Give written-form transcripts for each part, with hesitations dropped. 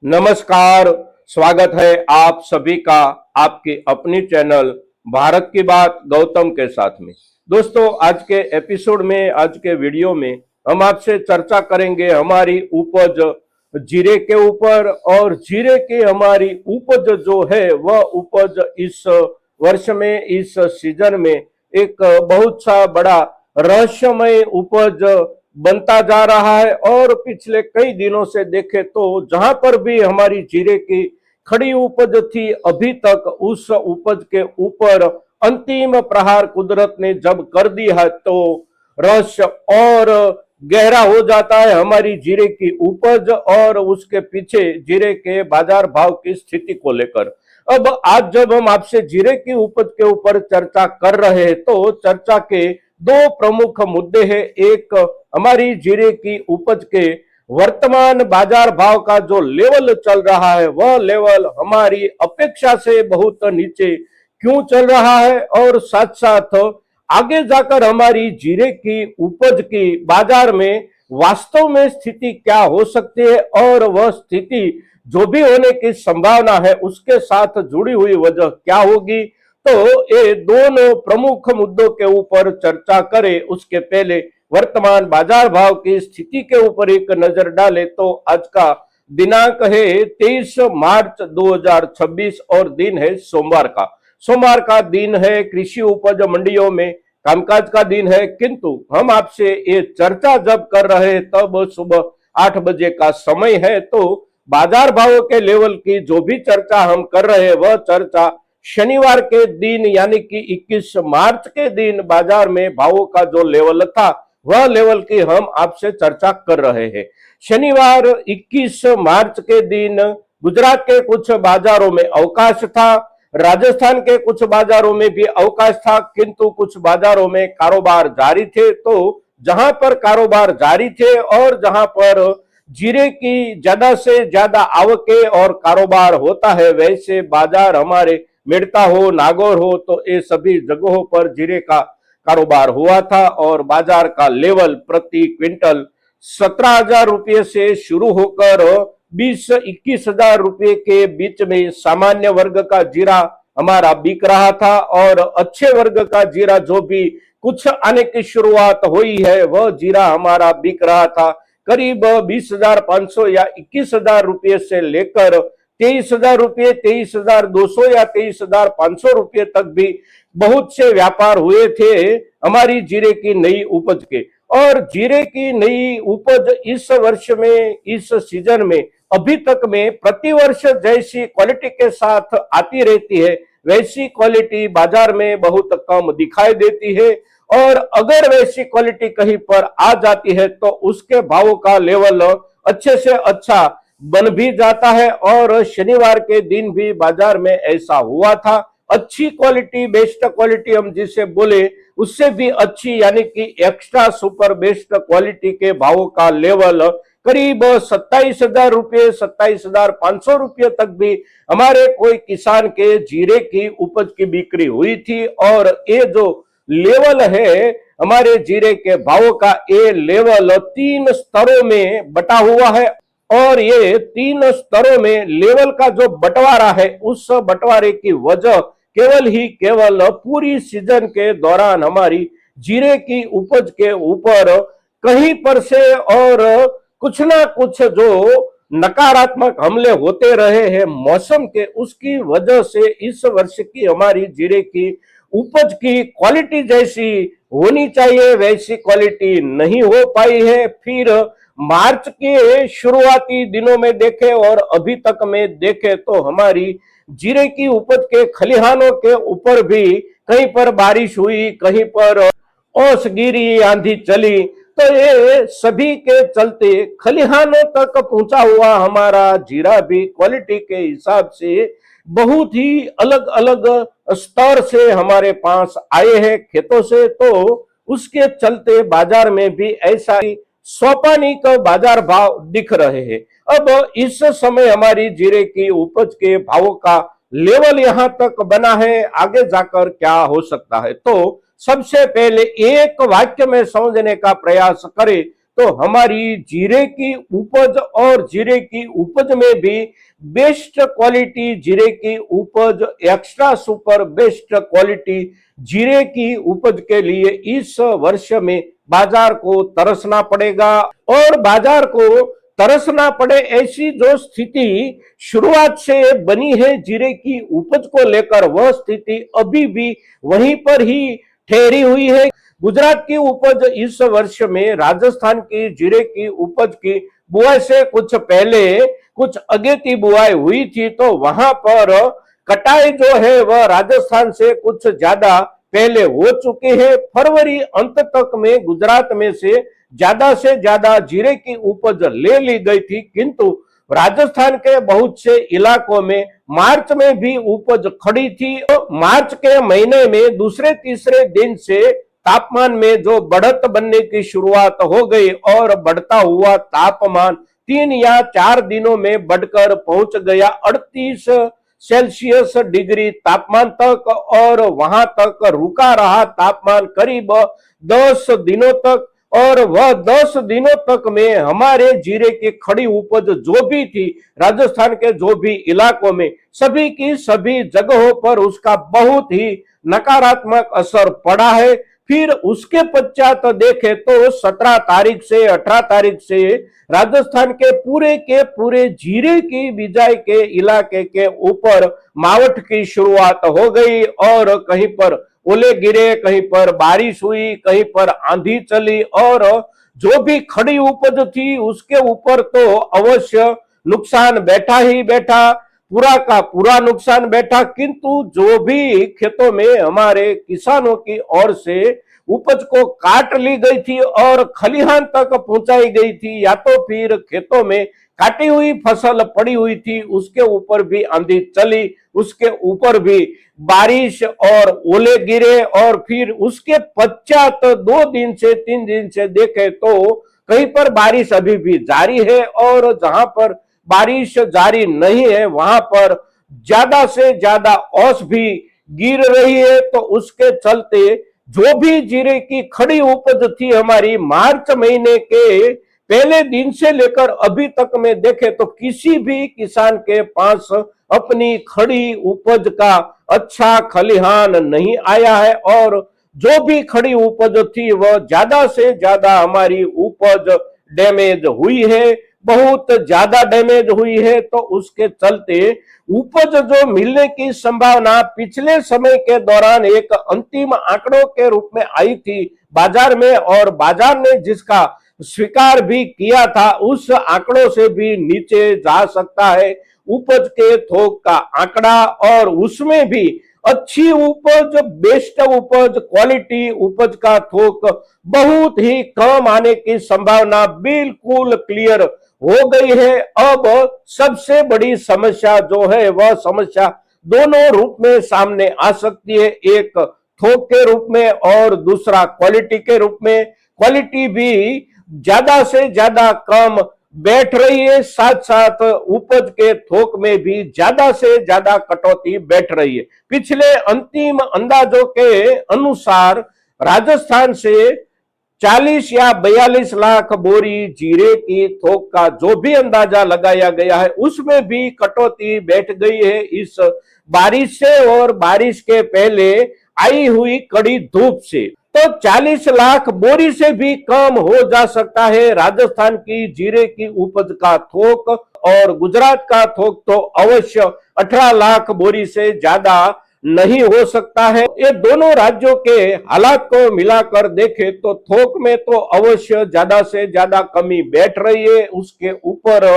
नमस्कार। स्वागत है आप सभी का आपके अपनी चैनल भारत की बात गौतम के साथ में। दोस्तों, आज के एपिसोड में, आज के वीडियो में हम आपसे चर्चा करेंगे हमारी उपज जीरे के ऊपर। और जीरे की हमारी उपज जो है वह उपज इस वर्ष में, इस सीजन में एक बहुत सा बड़ा रहस्यमय उपज बनता जा रहा है। और पिछले कई दिनों से देखें तो जहां पर भी हमारी जीरे की खड़ी उपज थी, अभी तक उस उपज के ऊपर अंतिम प्रहार कुदरत ने जब कर दिया है तो रहस्य और गहरा हो जाता है हमारी जीरे की उपज और उसके पीछे जीरे के बाजार भाव की स्थिति को लेकर। अब आज जब हम आपसे जीरे की उपज के ऊपर चर्चा कर रहे हैं तो चर्चा के दो प्रमुख मुद्दे हैं। एक, हमारी जीरे की उपज के वर्तमान बाजार भाव का जो लेवल चल रहा है वह लेवल हमारी अपेक्षा से बहुत नीचे क्यों चल रहा है, और साथ साथ आगे जाकर हमारी जीरे की उपज की बाजार में वास्तव में स्थिति क्या हो सकती है, और वह स्थिति जो भी होने की संभावना है उसके साथ जुड़ी हुई वजह क्या होगी। तो ये दोनों प्रमुख मुद्दों के ऊपर चर्चा करें उसके पहले वर्तमान बाजार भाव की स्थिति के ऊपर एक नजर डालें। तो आज का दिनांक है 23 मार्च 2026 और दिन है सोमवार का। सोमवार का दिन है, कृषि उपज मंडियों में कामकाज का दिन है। किंतु हम आपसे ये चर्चा जब कर रहे हैं तब सुबह 8 बजे का समय है। तो बाजार भावों के लेवल की जो भी चर्चा हम कर रहे हैं वह चर्चा शनिवार के दिन यानी कि 21 मार्च के दिन बाजार में भावों का जो लेवल था वह लेवल की हम आपसे चर्चा कर रहे हैं। शनिवार 21 मार्च के दिन गुजरात के कुछ बाजारों में अवकाश था, राजस्थान के कुछ बाजारों में भी अवकाश था, किंतु कुछ बाजारों में कारोबार जारी थे। तो जहां पर कारोबार जारी थे और जहां पर जीरे की ज्यादा से ज्यादा आवकें और कारोबार होता है, वैसे बाजार हमारे मेड़ता हो, नागौर हो, तो ये सभी जगहों पर जीरे का कारोबार हुआ था। और बाजार का लेवल प्रति क्विंटल 17,000 रुपये से शुरू होकर 20-21,000 रुपये के बीच में सामान्य वर्ग का जीरा हमारा बिक रहा था। और अच्छे वर्ग का जीरा जो भी कुछ आने की शुरुआत हुई है वह जीरा हमारा बिक रहा था करीब 20,500 या 21,000 रुपये से लेकर 23,000 रुपये, 23,200 या 23,500 रुपये तक भी बहुत से व्यापार हुए थे हमारी जीरे की नई उपज के। और जीरे की नई उपज इस वर्ष में, इस सीजन में अभी तक में प्रतिवर्ष जैसी क्वालिटी के साथ आती रहती है वैसी क्वालिटी बाजार में बहुत कम दिखाई देती है। और अगर वैसी क्वालिटी कहीं पर आ जाती है तो उसके भावों का लेवल अच्छे से अच्छा बन भी जाता है। और शनिवार के दिन भी बाजार में ऐसा हुआ था। अच्छी क्वालिटी, बेस्ट क्वालिटी हम जिसे बोले उससे भी अच्छी यानी कि एक्स्ट्रा सुपर बेस्ट क्वालिटी के भावों का लेवल करीब 27,000 रुपये, 27,500 रुपये तक भी हमारे कोई किसान के जीरे की उपज की बिक्री हुई थी। और ये जो लेवल है हमारे जीरे के भावों का, ये लेवल 3 स्तरों में बटा हुआ है। और ये 3 स्तरों में लेवल का जो बंटवारा है उस बंटवारे की वजह केवल ही केवल पूरी सीजन के दौरान हमारी जीरे की उपज के ऊपर कहीं पर से और कुछ ना कुछ जो नकारात्मक हमले होते रहे हैं मौसम के, उसकी वजह से इस वर्ष की हमारी जीरे की उपज की क्वालिटी जैसी होनी चाहिए वैसी क्वालिटी नहीं हो पाई है। फिर मार्च के शुरुआती दिनों में देखें और अभी तक में देखें तो हमारी जीरे की उपज के खलिहानों के ऊपर भी कहीं पर बारिश हुई, कहीं पर ओस गिरी, आंधी चली, तो ये सभी के चलते खलिहानों तक पहुंचा हुआ हमारा जीरा भी क्वालिटी के हिसाब से बहुत ही अलग अलग स्तर से हमारे पास आए हैं खेतों से। तो उसके चलते बाजार में भी ऐसा ही सोपानिक बाजार भाव दिख रहे हैं। अब इस समय हमारी जीरे की उपज के भावों का लेवल यहां तक बना है, आगे जाकर क्या हो सकता है। तो सबसे पहले एक वाक्य में समझने का प्रयास करें तो हमारी जीरे की उपज और जीरे की उपज में भी बेस्ट क्वालिटी जीरे की उपज, एक्स्ट्रा सुपर बेस्ट क्वालिटी जीरे की उपज के लिए इस वर्ष में बाजार को तरसना पड़ेगा। और बाजार को तरसना पड़े ऐसी जो स्थिति शुरुआत से बनी है जीरे की उपज को लेकर, वह स्थिति अभी भी वहीं पर ही ठहरी हुई है। गुजरात की उपज इस वर्ष में राजस्थान की जीरे की उपज की बुआई से कुछ पहले कुछ अगेती बुआई हुई थी, तो वहां पर कटाई जो है वह राजस्थान से कुछ ज्यादा पहले हो चुकी है। फरवरी अंत तक में गुजरात में से ज्यादा जीरे की उपज ले ली गई थी, किंतु राजस्थान के बहुत से इलाकों में मार्च में भी उपज खड़ी थी। तो मार्च के महीने में दूसरे तीसरे दिन से तापमान में जो बढ़त बनने की शुरुआत हो गई और बढ़ता हुआ तापमान 3 या 4 दिनों में बढ़कर पहुंच गया 38 सेल्सियस डिग्री तापमान तक, और वहां तक रुका रहा तापमान करीब 10 दिनों तक। और वह 10 दिनों तक में हमारे जीरे की खड़ी उपज जो भी थी राजस्थान के जो भी इलाकों में, सभी की सभी जगहों पर उसका बहुत ही नकारात्मक असर पड़ा है। फिर उसके पश्चात देखे तो 17 तारीख से 18 तारीख से राजस्थान के पूरे जीरे की बिजाई के इलाके के ऊपर मावठ की शुरुआत हो गई, और कहीं पर ओले गिरे, कहीं पर बारिश हुई, कहीं पर आंधी चली, और जो भी खड़ी उपज थी उसके ऊपर तो अवश्य नुकसान बैठा ही बैठा, पूरा का पूरा नुकसान बैठा। किंतु जो भी खेतों में हमारे किसानों की ओर से उपज को काट ली गई थी और खलिहान तक पहुंचाई गई थी, या तो फिर खेतों में काटी हुई फसल पड़ी हुई थी, उसके ऊपर भी आंधी चली, उसके ऊपर भी बारिश और ओले गिरे, और फिर उसके पश्चात 2 दिन से 3 दिन से देखे तो कहीं पर बारिश अभी भी जारी है, और जहां पर बारिश जारी नहीं है वहां पर ज्यादा से ज्यादा औस भी गिर रही है। तो उसके चलते जो भी जीरे की खड़ी उपज थी हमारी मार्च महीने के पहले दिन से लेकर अभी तक में देखे तो किसी भी किसान के पास अपनी खड़ी उपज का अच्छा खलिहान नहीं आया है, और जो भी खड़ी उपज थी वह ज्यादा से ज्यादा हमारी उपज डैमेज हुई है, बहुत ज्यादा डैमेज हुई है। तो उसके चलते उपज जो मिलने की संभावना पिछले समय के दौरान एक अंतिम आंकड़ों के रूप में आई थी बाजार में, और बाजार ने जिसका स्वीकार भी किया था, उस आंकड़ों से भी नीचे जा सकता है उपज के थोक का आंकड़ा, और उसमें भी अच्छी उपज, बेस्ट उपज, क्वालिटी उपज का थोक बहुत ही कम आने की संभावना बिल्कुल क्लियर हो गई है। अब सबसे बड़ी समस्या जो है वह समस्या दोनों रूप में सामने आ सकती है, एक थोक के रूप में और दूसरा क्वालिटी के रूप में। क्वालिटी भी ज्यादा से ज्यादा कम बैठ रही है, साथ साथ उपज के थोक में भी ज्यादा से ज्यादा कटौती बैठ रही है। पिछले अंतिम अंदाजों के अनुसार राजस्थान से 40 या 42 लाख बोरी जीरे की थोक का जो भी अंदाजा लगाया गया है उसमें भी कटौती बैठ गई है इस बारिश से और बारिश के पहले आई हुई कड़ी धूप से। तो 40 लाख बोरी से भी कम हो जा सकता है राजस्थान की जीरे की उपज का थोक, और गुजरात का थोक तो अवश्य 18 लाख बोरी से ज्यादा नहीं हो सकता है। ये दोनों राज्यों के हालात को मिलाकर देखें तो थोक में तो अवश्य ज्यादा से ज्यादा कमी बैठ रही है। उसके ऊपर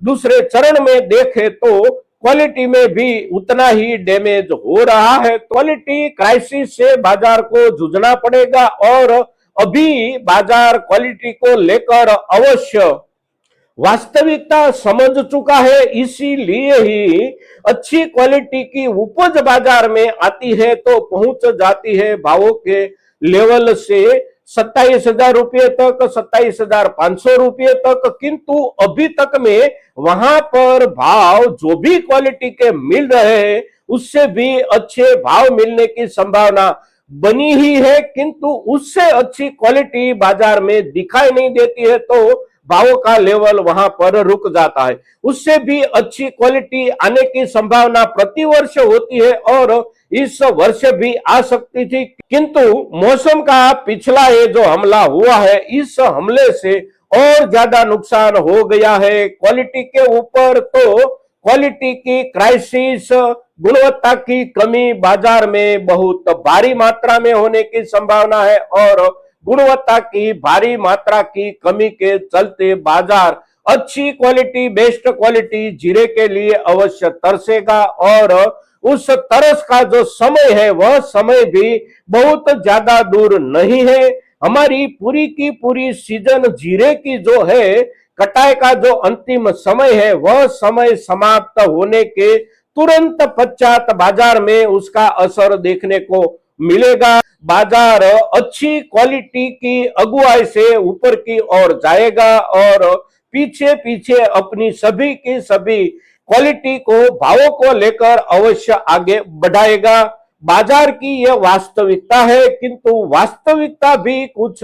दूसरे चरण में देखें तो क्वालिटी में भी उतना ही डैमेज हो रहा है। क्वालिटी क्राइसिस से बाजार को जूझना पड़ेगा, और अभी बाजार क्वालिटी को लेकर अवश्य वास्तविकता समझ चुका है, इसीलिए ही अच्छी क्वालिटी की उपज बाजार में आती है तो पहुंच जाती है भावों के लेवल से 27,000 रुपये तक, 27,500 रुपये तक। किंतु अभी तक में वहां पर भाव जो भी क्वालिटी के मिल रहे हैं उससे भी अच्छे भाव मिलने की संभावना बनी ही है, किंतु उससे अच्छी क्वालिटी बाजार में दिखाई नहीं देती है, तो भावों का लेवल वहां पर रुक जाता है। उससे भी अच्छी क्वालिटी आने की संभावना प्रतिवर्ष होती है और इस वर्ष भी आ सकती थी, किंतु मौसम का पिछला ये जो हमला हुआ है, इस हमले से और ज्यादा नुकसान हो गया है क्वालिटी के ऊपर। तो क्वालिटी की क्राइसिस, गुणवत्ता की कमी बाजार में बहुत भारी मात्रा में होने की संभावना है और गुणवत्ता की भारी मात्रा की कमी के चलते बाजार अच्छी क्वालिटी, बेस्ट क्वालिटी जीरे के लिए अवश्य तरसेगा और उस तरस का जो समय है वह समय भी बहुत ज्यादा दूर नहीं है। हमारी पूरी की पूरी सीजन जीरे की जो है कटाई का जो अंतिम समय है, वह समय समाप्त होने के तुरंत पश्चात बाजार में उसका असर देखने को मिलेगा। बाजार अच्छी क्वालिटी की अगुवाई से ऊपर की ओर जाएगा और पीछे पीछे अपनी सभी की सभी क्वालिटी को, भावों को लेकर अवश्य आगे बढ़ाएगा। बाजार की यह वास्तविकता है, किंतु वास्तविकता भी कुछ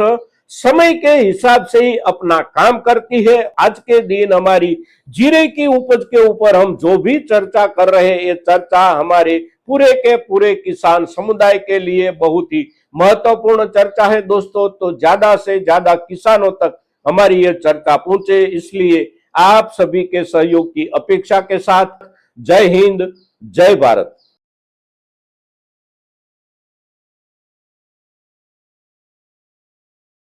समय के हिसाब से ही अपना काम करती है। आज के दिन हमारी जीरे की उपज के ऊपर हम जो भी चर्चा कर रहे हैं, ये चर्चा हमारे पूरे के पूरे किसान समुदाय के लिए बहुत ही महत्वपूर्ण चर्चा है दोस्तों। तो ज्यादा से ज्यादा किसानों तक हमारी ये चर्चा पहुंचे, इसलिए आप सभी के सहयोग की अपेक्षा के साथ जय हिंद, जय भारत।